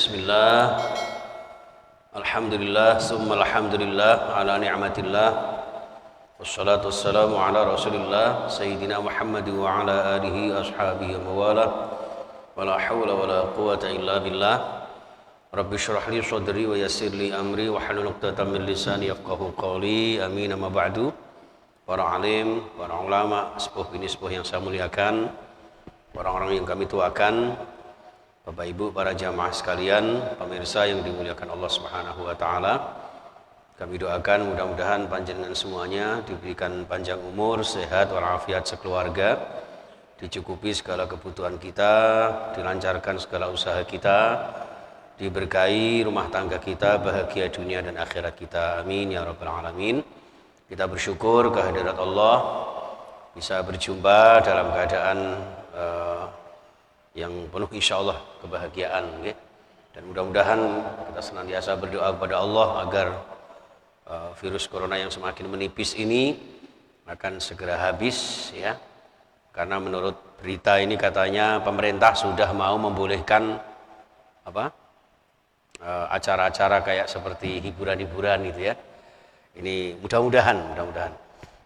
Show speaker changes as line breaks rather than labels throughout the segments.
Bismillah. Alhamdulillah, summa alhamdulillah ala ni'matillah. Wassalatu wassalamu ala Rasulillah Sayyidina Muhammad wa ala alihi ashabihi wa wala. Wala hawla wala quwata illa billah. Rabbi shrah li sadri wa yassir li amri wa hlul 'uqdatam min lisani yafqahu qawli. Amin amma ba'du. Para alim, para ulama, sepuh bini sepuh yang saya muliakan, orang-orang yang kami tuakan, Bapak Ibu, para jamaah sekalian, pemirsa yang dimuliakan Allah Subhanahu wa taala. Kami doakan mudah-mudahan panjenengan semuanya diberikan panjang umur, sehat walafiat sekeluarga, dicukupi segala kebutuhan kita, dilancarkan segala usaha kita, diberkahi rumah tangga kita, bahagia dunia dan akhirat kita. Amin ya rabbal alamin. Kita bersyukur kehadirat Allah bisa berjumpa dalam keadaan yang penuh insya Allah kebahagiaan, okay? Dan mudah-mudahan kita senantiasa berdoa kepada Allah agar virus corona yang semakin menipis ini akan segera habis, ya. Karena menurut berita ini katanya pemerintah sudah mau membolehkan acara-acara kayak seperti hiburan-hiburan gitu ya. Ini mudah-mudahan.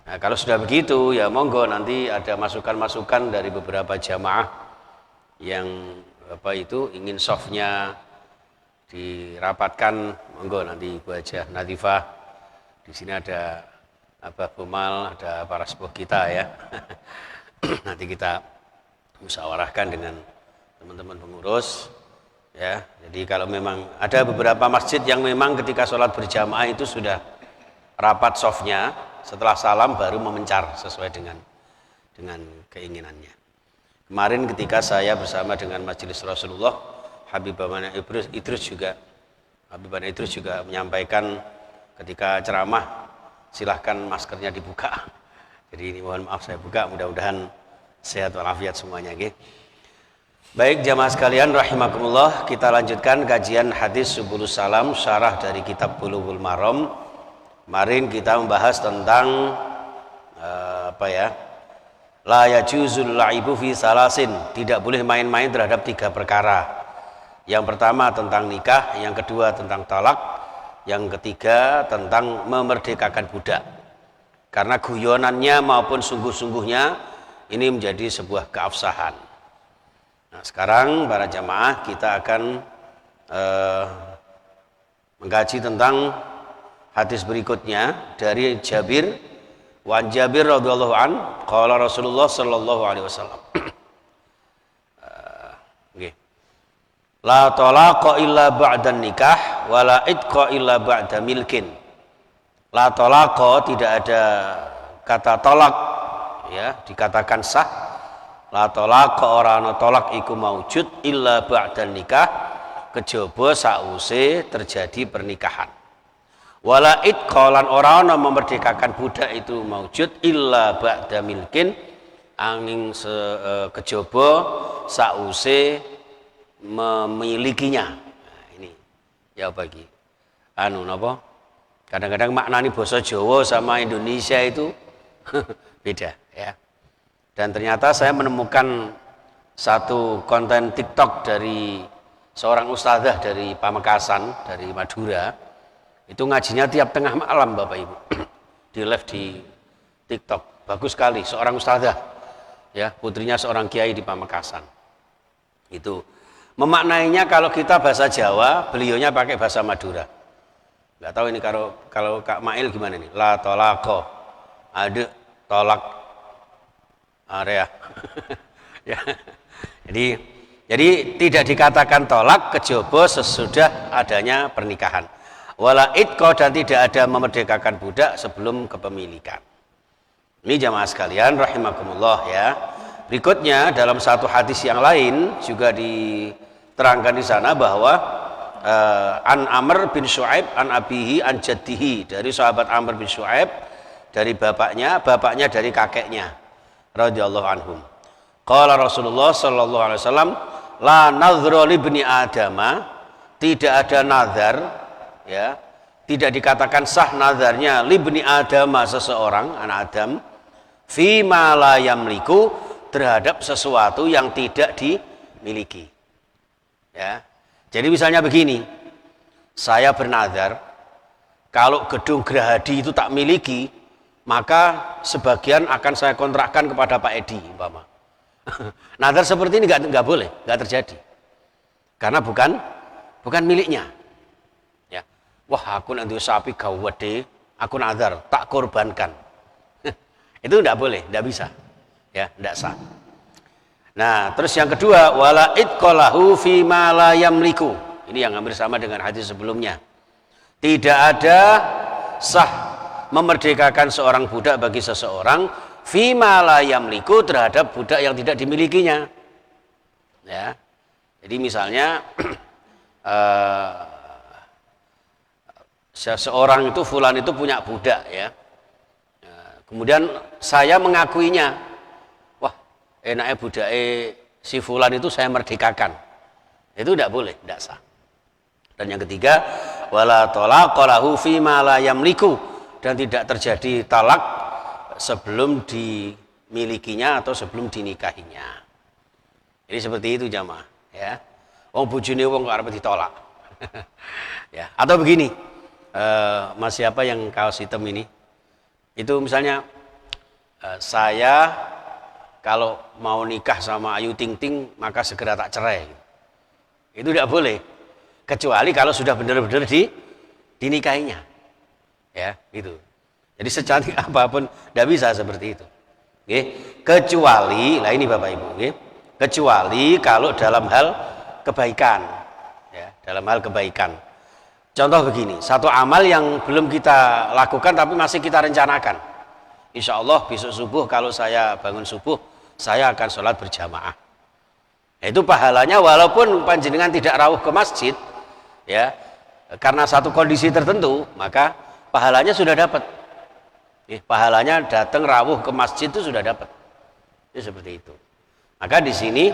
Nah, kalau sudah begitu ya monggo nanti ada masukan-masukan dari beberapa jamaah yang ingin softnya dirapatkan, monggo nanti Ibu Hajah Natifah, di sini ada Abah Bumal, ada para sepuh kita ya. Nanti kita musyawarahkan dengan teman-teman pengurus ya. Jadi kalau memang ada beberapa masjid yang memang ketika sholat berjamaah itu sudah rapat softnya, setelah salam baru memencar sesuai dengan keinginannya. Kemarin ketika saya bersama dengan Majelis Rasulullah, Habibana Idrus juga menyampaikan ketika ceramah, silahkan maskernya dibuka. Jadi ini mohon maaf saya buka, mudah-mudahan sehat walafiat semuanya. Okay? Baik jamaah sekalian rahimakumullah, kita lanjutkan kajian hadis Subulus Salam, syarah dari kitab Bulughul Maram. Kemarin kita membahas tentang la yajuzul la'ibu fi salasin, tidak boleh main-main terhadap 3 perkara. Yang pertama tentang nikah, yang kedua tentang talak, yang ketiga tentang memerdekakan budak. Karena guyonannya maupun sungguh-sungguhnya ini menjadi sebuah keabsahan. Nah, sekarang para jamaah kita akan mengkaji tentang hadis berikutnya dari Jabir. Wan Jabir radhiyallahu an, qala Rasulullah sallallahu alaihi wasallam. La talaqa illa ba'da nikah wa la idqa illa ba'da milkin. La talaqa, tidak ada kata tolak ya, dikatakan sah. La talaqa, ora ana tolak iku maujud illa ba'da nikah, kejaba sause terjadi pernikahan. Wala idqalan, ora ana memerdekakan budak itu maujud illa ba'da milkin, angin kejaba sause memilikinya. Nah, ini ya bagi napa? Kadang-kadang maknani basa Jawa sama Indonesia itu beda ya. Dan ternyata saya menemukan satu konten TikTok dari seorang ustadzah dari Pamekasan, dari Madura. Itu ngajinya tiap tengah malam Bapak Ibu. Di live di TikTok. Bagus sekali, seorang ustadzah. Ya, putrinya seorang kiai di Pamekasan. Itu memaknainya kalau kita bahasa Jawa, beliaunya pakai bahasa Madura. Enggak tahu ini kalau Kak Mail gimana nih? La tolako. Ada tolak area. Ya. Jadi tidak dikatakan tolak kejaba sesudah adanya pernikahan. Wala idqa, dan tidak ada memerdekakan budak sebelum kepemilikan. Ini jamaah sekalian rahimakumullah ya. Berikutnya dalam satu hadis yang lain juga diterangkan di sana bahwa an Amr bin Shu'aib an abihi an jaddihi, dari sahabat Amr bin Shu'aib dari bapaknya dari kakeknya radhiyallahu anhum. Qala Rasulullah sallallahu alaihi wasallam, la nadhra li ibni adama, tidak ada nazar ya, tidak dikatakan sah nazarnya libni adama, seseorang anak Adam, fi ma la yamliku, terhadap sesuatu yang tidak dimiliki ya. Jadi misalnya begini, saya bernazar kalau gedung Gerahadi itu tak miliki, maka sebagian akan saya kontrakkan kepada Pak Edi umpama. Nazar seperti ini nggak boleh, nggak terjadi, karena bukan miliknya. Ya, wah aku nanti sapi gawede, aku nazar tak korbankan. Itu nggak boleh, nggak bisa, ya nggak sah. Nah, terus yang kedua, wala itqalahu fi ma la yamliku. Ini yang hampir sama dengan hadis sebelumnya. Tidak ada sah memerdekakan seorang budak bagi seseorang fi ma la yamliku terhadap budak yang tidak dimilikinya. Ya. Jadi misalnya seseorang itu fulan itu punya budak ya. Kemudian saya mengakuinya. Enaknya budake si fulan itu saya merdekakan. Itu tidak boleh, tidak sah. Dan yang ketiga, wala talaqa lahu fi ma la yamliku, dan tidak terjadi talak sebelum dimilikinya atau sebelum dinikahinya. Jadi seperti itu jamaah, ya. Wong bojone wong kok arep ditolak. Ya, atau begini. Mas siapa yang kaos hitam ini? Itu misalnya saya kalau mau nikah sama Ayu Ting Ting maka segera tak cerai. Itu tidak boleh, kecuali kalau sudah benar-benar dinikahinya. Ya, itu. Jadi secantik apapun tidak bisa seperti itu. Oke? Kecuali, lah ini Bapak Ibu, oke? Kecuali kalau dalam hal kebaikan. Ya, dalam hal kebaikan. Contoh begini, satu amal yang belum kita lakukan tapi masih kita rencanakan. Insya Allah besok subuh kalau saya bangun subuh, saya akan sholat berjamaah. Itu pahalanya walaupun panjenengan tidak rawuh ke masjid, ya, karena satu kondisi tertentu, maka pahalanya sudah dapat. Pahalanya datang rawuh ke masjid itu sudah dapat. Itu seperti itu. Maka di sini,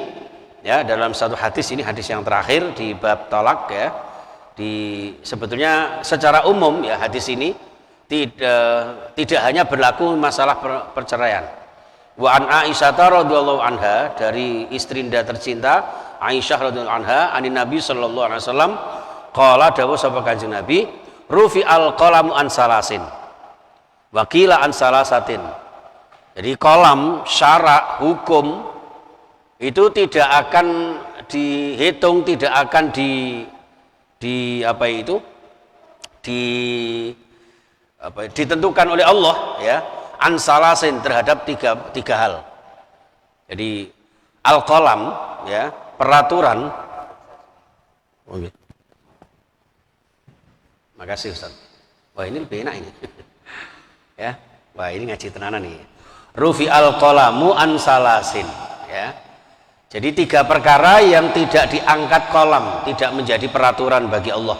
ya, dalam satu hadis ini hadis yang terakhir di bab talak, ya, sebetulnya secara umum ya hadis ini tidak hanya berlaku masalah perceraian. Wa an Aisyah radhiyallahu anha, dari istrinda tercinta Aisyah radhiyallahu anha, anin Nabi sallallahu alaihi wasallam qala, dawuh sapa Kanjeng Nabi, rufi al qalamu an salasin wa qila an salasatin. Jadi kolam syara hukum itu tidak akan dihitung, tidak akan ditentukan oleh Allah, ya, ansalasin, terhadap tiga hal. Jadi al-qalam, ya, peraturan. Oke. Makasih Ustaz. Wah ini lebih enak ini. Ya, wah ini ngaji tenanan nih. Rufi al-qalamu ansalasin, ya. Jadi tiga perkara yang tidak diangkat kolam, tidak menjadi peraturan bagi Allah.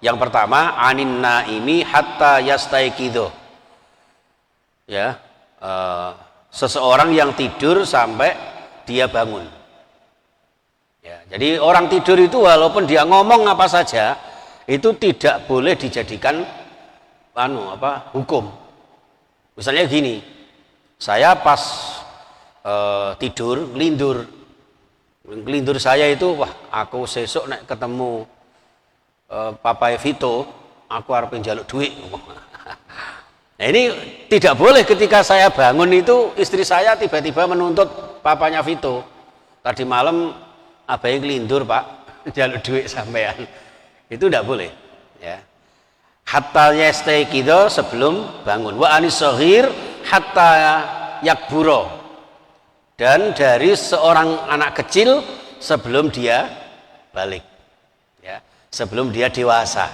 Yang pertama, anin naimi hatta yastaiqidho. Ya, seseorang yang tidur sampai dia bangun. Ya, jadi orang tidur itu walaupun dia ngomong apa saja, itu tidak boleh dijadikan hukum. Misalnya gini, saya pas tidur ngelindur saya itu, wah aku sesuk nek ketemu Papai Vito, aku harus njaluk duit. Nah ini tidak boleh ketika saya bangun itu istri saya tiba-tiba menuntut papanya Vito. Tadi malam abai ngelindur Pak, njaluk duit sampean. Itu tidak boleh, ya. Hatta yastaiqidho, sebelum bangun. Wa anis shaghir hatta yakburo, dan dari seorang anak kecil sebelum dia balik, ya, sebelum dia dewasa.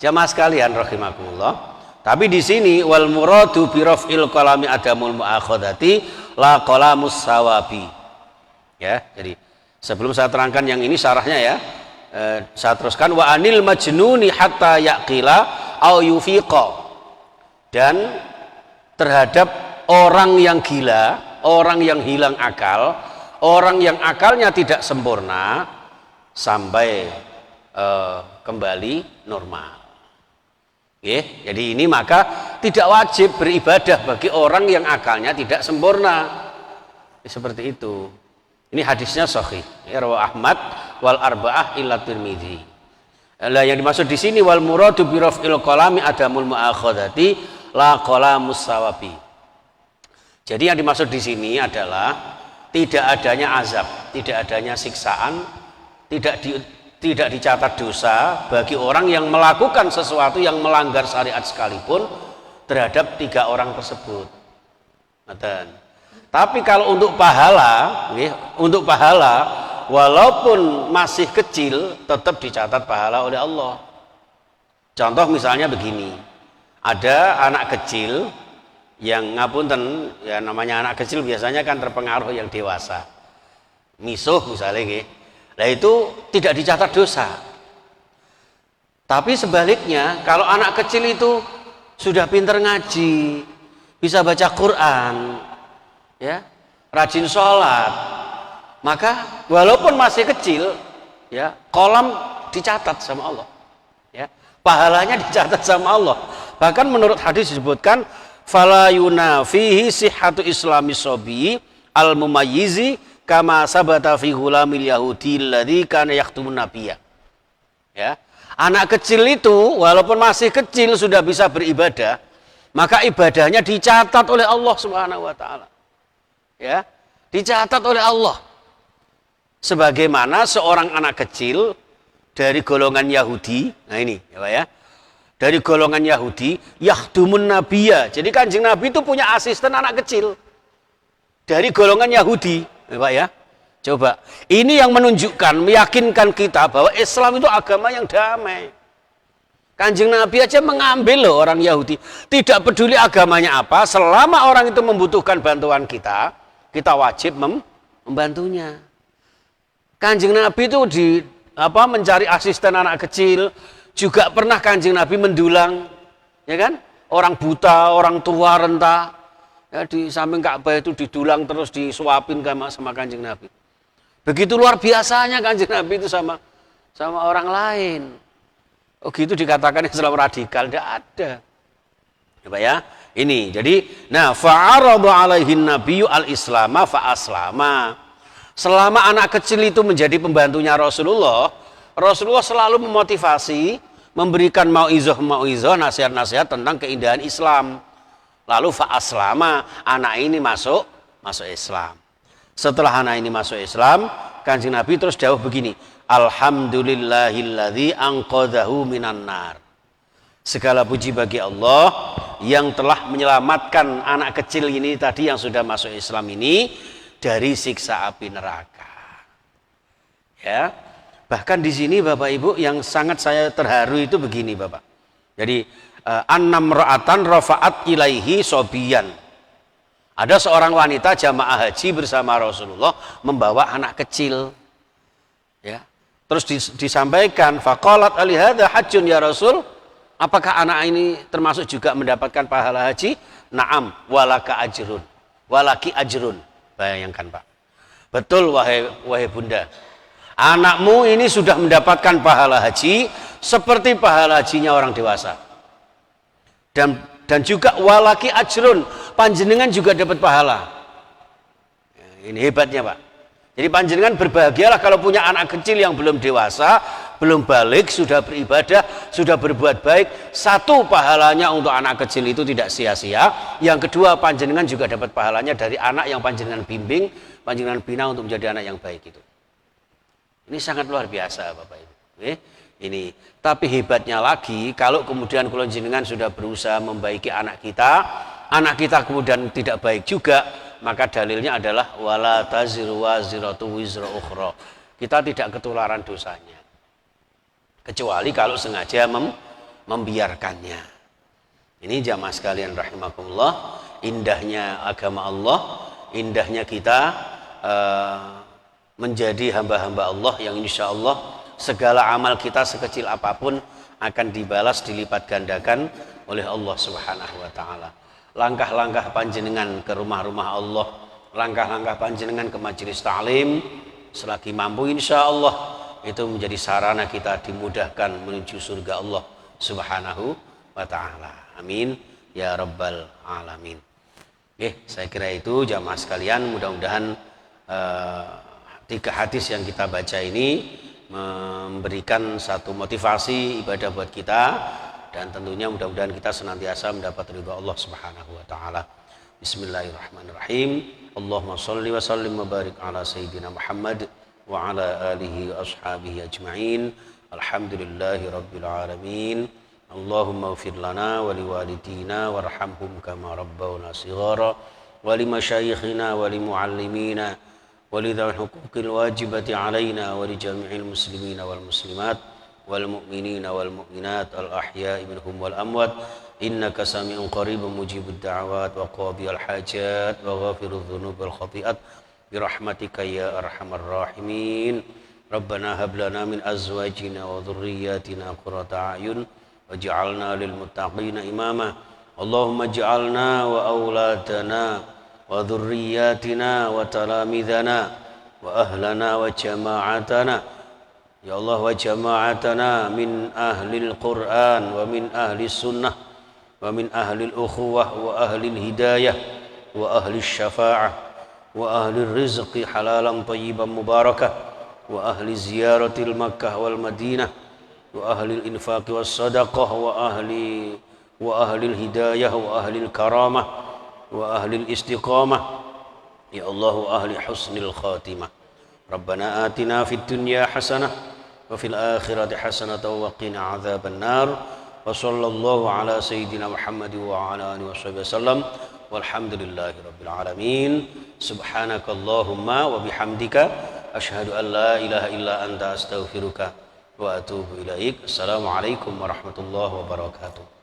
Jamaah sekalian rahimakumullah. Tapi di sini wal muradu bi raf'il qalami adamul muakhadati la qalamus sawabi. Ya, jadi sebelum saya terangkan yang ini syarahnya, ya, saya teruskan wa anil majnuni hatta yaqila au yufiqa, dan terhadap orang yang gila, orang yang hilang akal, orang yang akalnya tidak sempurna sampai kembali normal. Jadi ini maka tidak wajib beribadah bagi orang yang akalnya tidak sempurna. Seperti itu. Ini hadisnya sahih. Ya, rawahu Ahmad wal arba'ah illa Tirmidzi. Lah yang dimaksud di sini wal muradu bi raf'il qalami adamul mu'akhadati la qalamus sawabi. Jadi yang dimaksud di sini adalah tidak adanya azab, tidak adanya siksaan, tidak dicatat dosa bagi orang yang melakukan sesuatu yang melanggar syariat sekalipun terhadap 3 orang tersebut. Tapi kalau untuk pahala, walaupun masih kecil tetap dicatat pahala oleh Allah. Contoh misalnya begini, ada anak kecil yang ngapunten, ya namanya anak kecil biasanya kan terpengaruh yang dewasa, misuh misalnya, nah itu tidak dicatat dosa. Tapi sebaliknya kalau anak kecil itu sudah pinter ngaji, bisa baca Quran, ya, rajin sholat, maka walaupun masih kecil, ya, kolam dicatat sama Allah, ya, pahalanya dicatat sama Allah. Bahkan menurut hadis disebutkan fala yunafihi sihhatu islami sobi al mumayyizi kama sabata fi ghulamil yahudi alladzi kana yaktumun nabiyya. Ya, anak kecil itu walaupun masih kecil sudah bisa beribadah, maka ibadahnya dicatat oleh Allah Subhanahu wa taala. Ya, dicatat oleh Allah. Sebagaimana seorang anak kecil dari golongan Yahudi, nah ini ya Pak ya, dari golongan Yahudi, yakhdumun nabiyya. Jadi Kanjeng Nabi itu punya asisten anak kecil dari golongan Yahudi, ya Pak ya. Coba, ini yang menunjukkan, meyakinkan kita bahwa Islam itu agama yang damai. Kanjeng Nabi aja mengambil loh orang Yahudi. Tidak peduli agamanya apa, selama orang itu membutuhkan bantuan kita, kita wajib membantunya. Kanjeng Nabi itu mencari asisten anak kecil. Juga pernah Kanjeng Nabi mendulang, ya kan? Orang buta, orang tua, renta, ya, di samping Ka'bah itu didulang terus disuapin sama Kanjeng Nabi. Begitu luar biasanya Kanjeng Nabi itu sama orang lain. Oh gitu dikatakan Islam radikal, tidak ada. Ya Pak ya, ini jadi, nah fa'aradu alaihin nabiyyu al-islama fa'aslama. Selama anak kecil itu menjadi pembantunya Rasulullah selalu memotivasi, memberikan mauizah, nasihat-nasihat tentang keindahan Islam. Lalu fa'aslama, anak ini masuk Islam. Setelah anak ini masuk Islam, Kanjeng Nabi terus dawuh begini, alhamdulillahilladzi anqadhahu minan nar. Segala puji bagi Allah yang telah menyelamatkan anak kecil ini tadi yang sudah masuk Islam ini dari siksa api neraka. Ya. Bahkan di sini Bapak Ibu yang sangat saya terharu itu begini Bapak. Jadi annam ra'atan rafa'at ilaihi sobiyan. Ada seorang wanita jamaah haji bersama Rasulullah membawa anak kecil. Ya. Terus disampaikan faqalat ali hadza hajjun ya Rasul. Apakah anak ini termasuk juga mendapatkan pahala haji? Na'am, walaka ajrun. Walaki ajrun. Bayangkan Pak. Betul wahai Bunda. Anakmu ini sudah mendapatkan pahala haji seperti pahala hajinya orang dewasa. Dan juga walaki ajrun, panjenengan juga dapat pahala. Ini hebatnya Pak. Jadi panjenengan berbahagialah kalau punya anak kecil yang belum dewasa, belum balik, sudah beribadah, sudah berbuat baik. Satu, pahalanya untuk anak kecil itu tidak sia-sia. Yang kedua, panjenengan juga dapat pahalanya dari anak yang panjenengan bimbing, panjenengan bina untuk menjadi anak yang baik itu. Ini sangat luar biasa Bapak Ibu. Ini. Tapi hebatnya lagi kalau kemudian kula jenengan sudah berusaha membaiki anak kita kemudian tidak baik juga, maka dalilnya adalah wala taziru waziratu wizra ukhra. Kita tidak ketularan dosanya. Kecuali kalau sengaja membiarkannya. Ini jamaah sekalian rahimakumullah, indahnya agama Allah, indahnya kita menjadi hamba-hamba Allah yang insya Allah segala amal kita sekecil apapun akan dibalas dilipat gandakan oleh Allah Subhanahu wa taala. Langkah-langkah panjenengan ke rumah-rumah Allah, langkah-langkah panjenengan ke majelis ta'lim selagi mampu insya Allah itu menjadi sarana kita dimudahkan menuju surga Allah Subhanahu wa taala. Amin ya rabbal alamin. Saya kira itu jamaah sekalian, mudah-mudahan 3 hadis yang kita baca ini memberikan satu motivasi ibadah buat kita, dan tentunya mudah-mudahan kita senantiasa mendapat ridha Allah Subhanahu wa taala. Bismillahirrahmanirrahim. Allahumma shalli wa sallim wa barik ala sayyidina Muhammad wa ala alihi wa ashabihi ajma'in. Alhamdulillahi rabbil alamin. Allahumma ighfir lana wa liwalidina warhamhum kama rabbawna shighara wa limashayikhina wa limuallimina wa lidhawil huquqil wajibati alaina wa lijami'il muslimina wal muslimat wal mu'minina wal mu'minat al ahya'i minhum wal amwat innaka sami'un qaribun mujibud da'awat wa qadiyal hajat wa ghafirudz dzunub wal khati'at birahmatika ya arhamar rahimin. Rabbana hab lana min azwajina wa dhurriyyatina qurrata a'yun waj'alna lil muttaqina imama. Allahumma ij'alna wa auladana wa dhurriyyatina wa talamidana wa ahlana wa jama'atana ya Allah wa jama'atana min ahlil Qur'an wa min ahli sunnah wa min ahli ukhuwah wa ahli hidayah wa ahli syafa'ah wa ahli rizqi halalan tayyiban mubarakah wa ahli ziyaratil Makkah wal Madinah wa ahli infaq was sadaqah wa ahli hidayah wa ahli karamah wa ahli istiqamah ya Allah wa ahli husnil khatimah. Rabbana atina fid dunya hasanah wa fil akhirati hasanatan wa qina adzaban nar. Wa sallallahu ala sayyidina Muhammad wa ala alihi wasallam walhamdulillahi rabbil alamin. Subhanakallahumma wa bihamdika asyhadu an la ilaha illa anta astaghfiruka wa atubu ilaik. Assalamualaikum warahmatullahi wabarakatuh.